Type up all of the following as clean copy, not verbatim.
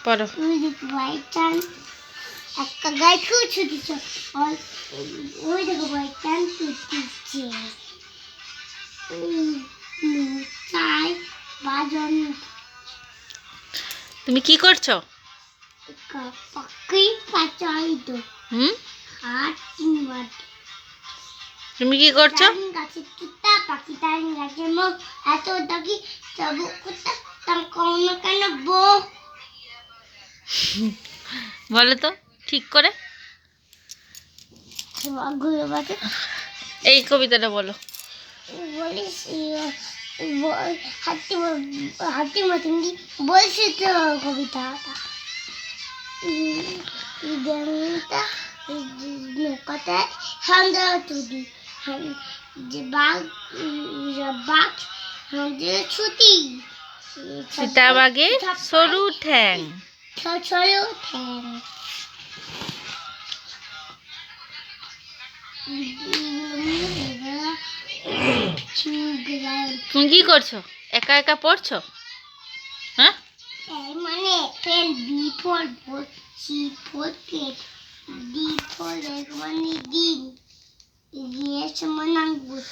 পড়ো। বাইটান একটা গায়ে ছুটছে দিচ্ছে আর ওই দেখো বাইটান ছুটছে চাই বাজন তুমি কি করছো? পাখি পাচাই তো হাত তিনবার তুমি কি করছো? গাছের টুটা পাখি তার গাছের মুখ এত দাগি তবু কুত্তা তার কোন কেন বউ বলো তো ঠিক করে। এই কবিতাটা বলো। বলিস হাতি হাতি মতন কি বলছি তো কবিতাটা নৌকাতে সন্ধ্যা তুলি যে বাঘ বাঘ ছুটি চিতাবাঘের সরু ঠ্যাং সরু ঠ্যাং তুমি কি করছো? একা একা পড়ছো? হ্যাঁ মানে ফেল B for C for cat D for মানে দিন ইয়েস মনাঙ্গুস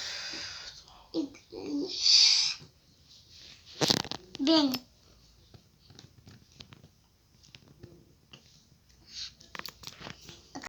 বেন